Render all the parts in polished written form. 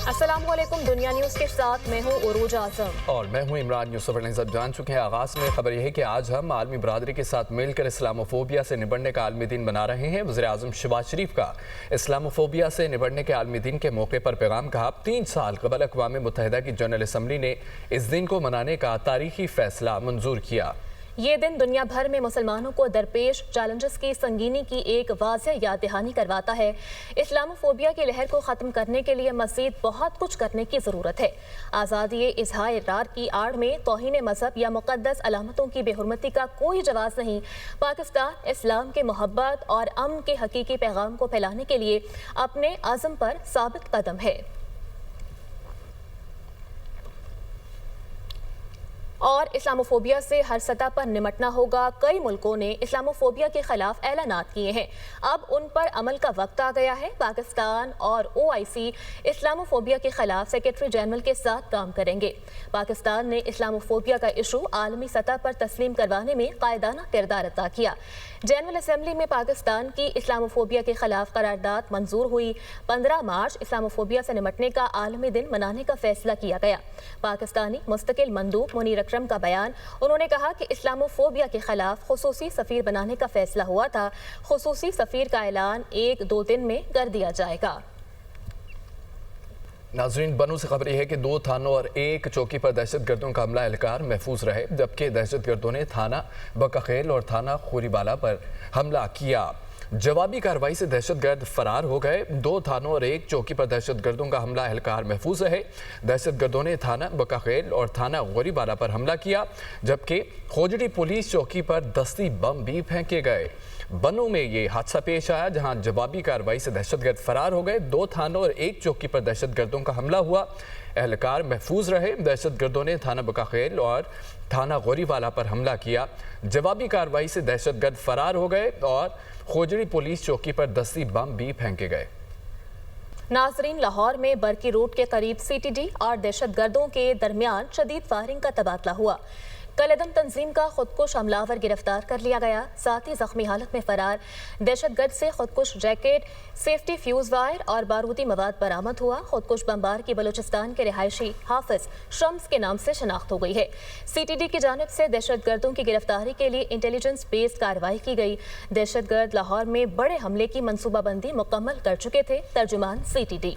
अस्सलाम वालेकुम। दुनिया न्यूज़ के साथ मैं हूँ उरूज आजम और मैं हूँ इमरान। न्यूज़ सब जान चुके हैं। आगाज़ में खबर यह है कि आज हम आलमी बरादरी के साथ मिलकर इस्लामोफोबिया से निबटने का आलमी दिन मना रहे हैं। वज़ीर आज़म शहबाज शरीफ का इस्लामोफोबिया से निबटने के आलमी दिन के मौके पर पैगाम कहा। 3 साल कबल अक़वाम मुत्तहिदा की जनरल असम्बली ने इस दिन को मनाने का तारीखी फैसला मंजूर किया। ये दिन दुनिया भर में मुसलमानों को दरपेश चैलेंजेस की संगीनी की एक वाज़ेह याद दहानी करवाता है। इस्लामोफोबिया की लहर को ख़त्म करने के लिए मज़ीद बहुत कुछ करने की ज़रूरत है। आज़ादी इज़हार की आड़ में तौहीन मज़हब या मुक़द्दस अलामतों की बेहुरमती का कोई जवाज़ नहीं। पाकिस्तान इस्लाम के मोहब्बत और अमन के हकीकी पैगाम को फैलाने के लिए अपने अज़म पर साबित कदम है और इस्लामोफोबिया से हर सतह पर निमटना होगा। कई मुल्कों ने इस्लामोफोबिया के खिलाफ ऐलानात किए हैं। अब उन पर अमल का वक्त आ गया है। पाकिस्तान और OIC इस्लामोफोबिया के खिलाफ सेक्रेटरी जनरल के साथ काम करेंगे। पाकिस्तान ने इस्लामोफोबिया का इशू आलमी सतह पर तस्लीम करवाने में कायदाना किरदार अदा किया। जनरल असम्बली में पाकिस्तान की इस्लामोफोबिया के खिलाफ करारदाद मंजूर हुई। 15 मार्च इस्लामोफोबिया से निमटने का आलमी दिन मनाने का फैसला किया गया। पाकिस्तानी मुस्तकिल मंदूब मुनीर अकरम का बयान। उन्होंने कहा कि इस्लामोफोबिया के खिलाफ खुसूसी सफीर बनाने का फैसला हुआ था। खुसूसी सफीर का ऐलान 1-2 दिन में कर दिया जाएगा। नाज़रीन, बनू से खबर यह है कि 2 थानों और 1 चौकी पर दहशतगर्दों का हमला एहलकार महफूज रहे, जबकि दहशतगर्दों ने थाना बकाखेल और थाना खोरीबाला पर हमला किया। जवाबी कार्रवाई से दहशतगर्द फरार हो गए। 2 थानों और 1 चौकी पर दहशतगर्दों का हमला एहलकार महफूज रहे। दहशतगर्दों ने थाना बकाखेल और थाना खोरीबाला पर हमला किया, जबकि खोजड़ी पुलिस चौकी पर दस्ती बम भी फेंके गए। बनू में ये हादसा पेश आया जहां जवाबी कार्रवाई से दहशतगर्द फरार हो गए। 2 थानों और 1 चौकी पर दहशतगर्दों का हमला हुआ, एहलकार महफूज रहे। दहशतगर्दों ने थाना बकाखेल और थाना खोरीबाला पर हमला किया। जवाबी कार्रवाई से दहशतगर्द फरार हो गए और खोजड़ी पुलिस चौकी पर दस्ती बम भी फेंके गए। नाजरीन, लाहौर में बरकी रोड के करीब CTD और दहशतगर्दों के दरमियान शदीद फायरिंग का तबादला हुआ। कलदम तंजीम का खुदकुश हमलावर गिरफ्तार कर लिया गया। साथ ही जख्मी हालत में फरार दहशतगर्द से खुदकुश जैकेट, सेफ्टी फ्यूज वायर और बारूदी मवाद बरामद हुआ। खुदकुश बमबार की बलूचिस्तान के रिहायशी हाफिज शम्स के नाम से शनाख्त हो गई है। CTD की जानिब से दहशतगर्दों की गिरफ्तारी के लिए इंटेलिजेंस बेस्ड कार्रवाई की गई। दहशतगर्द लाहौर में बड़े हमले की मनसूबाबंदी मुकम्मल कर चुके थे। तर्जुमान CTD।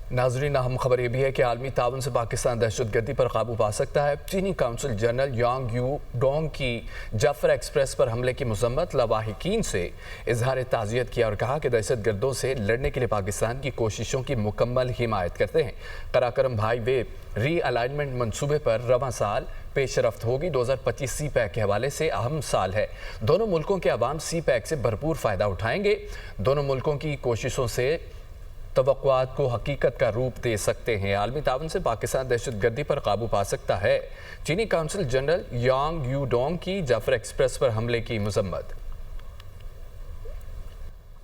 नाज़रीन, अहम खबर यह भी है कि आलमी ताउन से पाकिस्तान दहशतगर्दी पर काबू पा सकता है। चीनी council general Yang you Dong की जाफर एक्सप्रेस पर हमले की मजम्मत लवाहिकीन से इजहार ताज़ियत किया और कहा कि दहशतगर्दों से लड़ने के लिए पाकिस्तान की कोशिशों की मुकम्मल हिमायत करते हैं। कराकरम हाईवे री अलाइनमेंट मनसूबे पर रवां साल पेशरफ्त होगी। 2025 CPEC के हवाले से अहम साल है। दोनों मुल्कों के अवाम CPEC से भरपूर फ़ायदा उठाएंगे। दोनों मुल्कों की कोशिशों से तवक्कुआत को हकीकत का रूप दे सकते हैं। आलमी ताउन से पाकिस्तान दहशतगर्दी पर काबू पा सकता है। चीनी council general Yang you Dong की जाफर एक्सप्रेस पर हमले की मजम्मत।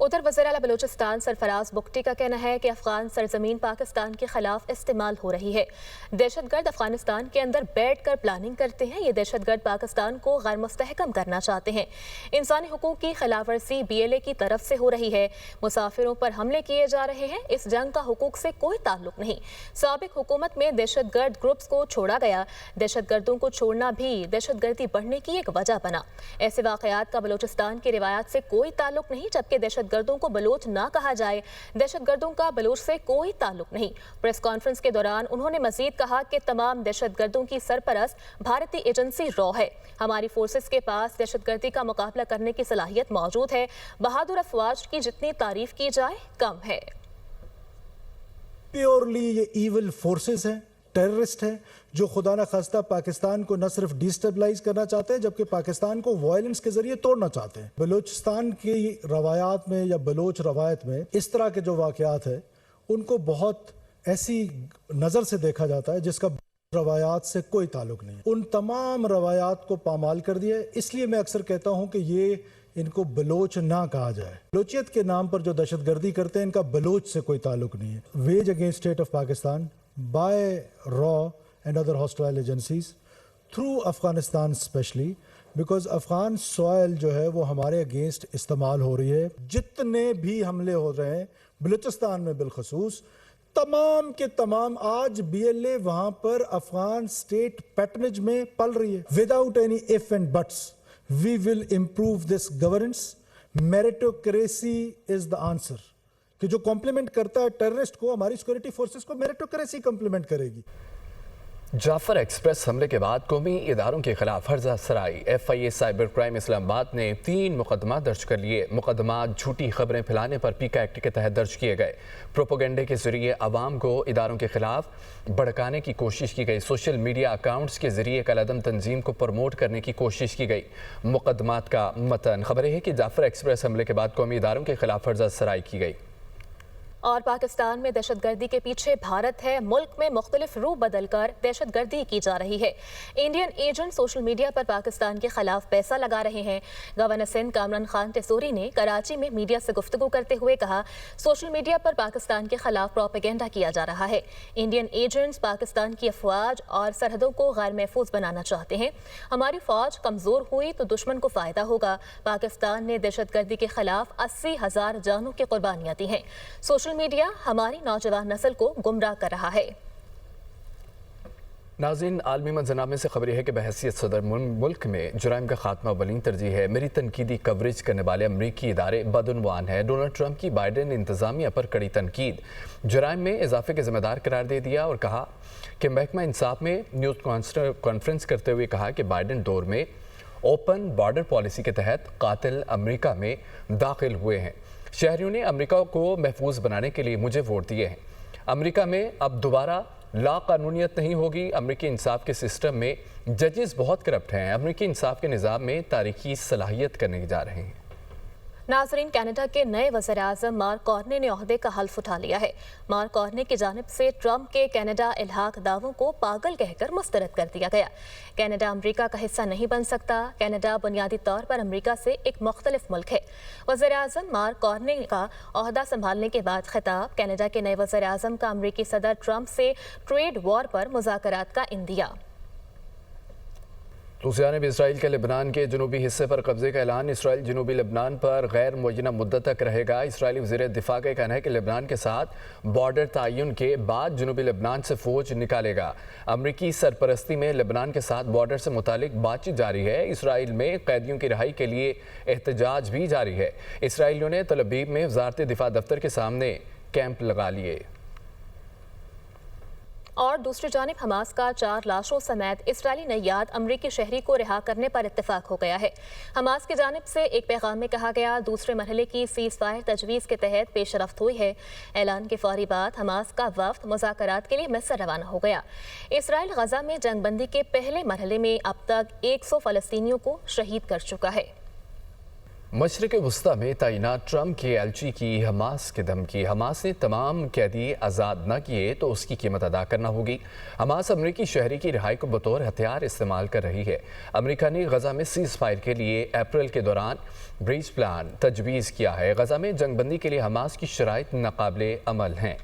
उधर वज़ीर आला बलूचिस्तान सरफराज बुगटी का कहना है कि अफगान सरजमीन पाकिस्तान के खिलाफ इस्तेमाल हो रही है। दहशतगर्द अफगानिस्तान के अंदर बैठ कर प्लानिंग करते हैं। ये दहशतगर्द पाकिस्तान को गैर मुस्तहकम करना चाहते हैं। इंसानी हुकूक की खिलाफ वर्जी BLA की तरफ से हो रही है। मुसाफिरों पर हमले किए जा रहे हैं। इस जंग का हुकूक से कोई ताल्लुक नहीं। साबिक हुकूमत में दहशतगर्द ग्रुप्स को छोड़ा गया। दहशतगर्दों को छोड़ना भी दहशतगर्दी बढ़ने की एक वजह बना। ऐसे वाकयात का बलूचिस्तान की रिवायात से कोई ताल्लुक नहीं। जबकि दहशतगर्दों को बलोच ना कहा जाए, दहशतगर्दों का बलोच से कोई ताल्लुक नहीं। प्रेस कॉन्फ्रेंस के दौरान उन्होंने मजीद कहा कि तमाम दहशतगर्दों की सरपरस्त भारतीय एजेंसी रॉ है। हमारी फोर्सेस के पास दहशतगर्दी का मुकाबला करने की सलाहियत मौजूद है। बहादुर अफवाज की जितनी तारीफ की जाए कम है। प्योरली ये ईविल फोर्सेस हैं, टेररिस्ट हैं, जो खुदा न खास्ता पाकिस्तान को न सिर्फ डिस्टेबलाइज करना चाहते हैं जबकि पाकिस्तान को वायलेंस के जरिए तोड़ना चाहते हैं। बलूचिस्तान की रवायात में या बलोच रवायत में इस तरह के जो वाकयात है उनको बहुत ऐसी नज़र से देखा जाता है जिसका रवायात से कोई ताल्लुक नहीं। उन तमाम रवायात को पामाल कर दिया। इसलिए मैं अक्सर कहता हूँ कि ये इनको बलोच ना कहा जाए। बलोचियत के नाम पर जो दहशतगर्दी करते हैं इनका बलोच से कोई ताल्लुक नहीं है। Wage against state of Pakistan by RAW and other hostile agencies through Afghanistan especially because Afghan soil जो है वो हमारे अगेंस्ट इस्तेमाल हो रही है। जितने भी हमले हो रहे हैं بلوچستان میں بالخصوص تمام کے تمام آج BLA وہاں پر افغان سٹیٹ پیٹرنیج میں پل رہی ہے. Without any if and buts, we will improve this governance. Meritocracy is the answer. کہ جو کمپلیمنٹ کرتا ہے ٹیررسٹ کو, ہماری سیکورٹی فورسز کو میریٹوکریسی کمپلیمنٹ کرے گی. جعفر ایکسپریس حملے کے بعد قومی اداروں کے خلاف ہرزہ سرائی. FIA سائبر کرائم اسلام آباد نے 3 مقدمات درج کر لیے. مقدمات جھوٹی خبریں پھیلانے پر پیکا ایکٹ کے تحت درج کیے گئے. پروپیگنڈے کے ذریعے عوام کو اداروں کے خلاف بھڑکانے کی کوشش کی گئی. سوشل میڈیا اکاؤنٹس کے ذریعے کالعدم تنظیم کو پروموٹ کرنے کی کوشش کی گئی. مقدمات کا متن خبر ہے کہ جعفر ایکسپریس حملے کے بعد قومی اداروں کے خلاف ہرزہ سرائی کی گئی. اور پاکستان میں دہشت گردی کے پیچھے بھارت ہے. ملک میں مختلف روح بدل کر دہشت گردی کی جا رہی ہے. انڈین ایجنٹ سوشل میڈیا پر پاکستان کے خلاف پیسہ لگا رہے ہیں. گورنر سندھ کامران خان ٹیسوری نے کراچی میں میڈیا سے گفتگو کرتے ہوئے کہا, سوشل میڈیا پر پاکستان کے خلاف پروپیگنڈا کیا جا رہا ہے. انڈین ایجنٹس پاکستان کی افواج اور سرحدوں کو غیر محفوظ بنانا چاہتے ہیں. ہماری فوج کمزور ہوئی تو دشمن کو فائدہ ہوگا. پاکستان نے دہشت گردی کے خلاف 80,000 جانوں کی قربانیاں دی ہیں. سوشل میڈیا ہماری نوجوان نسل کو گمراہ کر رہا ہے. ناظرین, عالمی منظرنامے سے خبر ہے کہ بحیثیت صدر ملک میں جرائم کا خاتمہ اولین ترجیح ہے. میری تنقیدی کوریج کرنے والے امریکی ادارے بدعنوان ہیں. ڈونلڈ ٹرمپ کی بائیڈن انتظامیہ پر کڑی تنقید. جرائم میں اضافے کے ذمہ دار قرار دے دیا اور کہا کہ محکمہ انصاف میں نیوز کانفرنس کرتے ہوئے کہا کہ بائیڈن دور میں اوپن بارڈر پالیسی کے تحت قاتل امریکہ میں داخل ہوئے ہیں. شہریوں نے امریکہ کو محفوظ بنانے کے لیے مجھے ووٹ دیے ہیں. امریکہ میں اب دوبارہ لا قانونیت نہیں ہوگی. امریکی انصاف کے سسٹم میں ججز بہت کرپٹ ہیں. امریکی انصاف کے نظام میں تاریخی صلاحیت کرنے جا رہے ہیں. ناظرین, کینیڈا کے نئے وزیر اعظم مارک کارنی نے عہدے کا حلف اٹھا لیا ہے. مارک کارنی کی جانب سے ٹرمپ کے کینیڈا الحاق دعووں کو پاگل کہہ کر مسترد کر دیا گیا. کینیڈا امریکہ کا حصہ نہیں بن سکتا. کینیڈا بنیادی طور پر امریکہ سے ایک مختلف ملک ہے. وزیر اعظم مارک کارنی کا عہدہ سنبھالنے کے بعد خطاب. کینیڈا کے نئے وزیر اعظم کا امریکی صدر ٹرمپ سے ٹریڈ وار پر مذاکرات کا اندیا. دوسری جانب اسرائیل کے لبنان کے جنوبی حصے پر قبضے کا اعلان. اسرائیل جنوبی لبنان پر غیر معینہ مدت تک رہے گا. اسرائیلی وزیر دفاع کا کہنا ہے کہ لبنان کے ساتھ بارڈر تعین کے بعد جنوبی لبنان سے فوج نکالے گا. امریکی سرپرستی میں لبنان کے ساتھ بارڈر سے متعلق بات چیت جاری ہے. اسرائیل میں قیدیوں کی رہائی کے لیے احتجاج بھی جاری ہے. اسرائیلیوں نے تل ابیب میں وزارت دفاع دفتر کے سامنے کیمپ لگا لیے. اور دوسری جانب حماس کا 4 لاشوں سمیت اسرائیلی نیاد امریکی شہری کو رہا کرنے پر اتفاق ہو گیا ہے. حماس کی جانب سے ایک پیغام میں کہا گیا, دوسرے مرحلے کی سیز فائر تجویز کے تحت پیش رفت ہوئی ہے. اعلان کے فوری بعد حماس کا وفد مذاکرات کے لیے مصر روانہ ہو گیا. اسرائیل غزہ میں جنگ بندی کے پہلے مرحلے میں اب تک 100 فلسطینیوں کو شہید کر چکا ہے. مشرق وسطی میں تعینات ٹرمپ کے ایلچی کی حماس کی دھمکی. حماس نے تمام قیدی آزاد نہ کیے تو اس کی قیمت ادا کرنا ہوگی. حماس امریکی شہری کی رہائی کو بطور ہتھیار استعمال کر رہی ہے. امریکہ نے غزہ میں سیز فائر کے لیے اپریل کے دوران بریج پلان تجویز کیا ہے. غزہ میں جنگ بندی کے لیے حماس کی شرائط ناقابل عمل ہیں.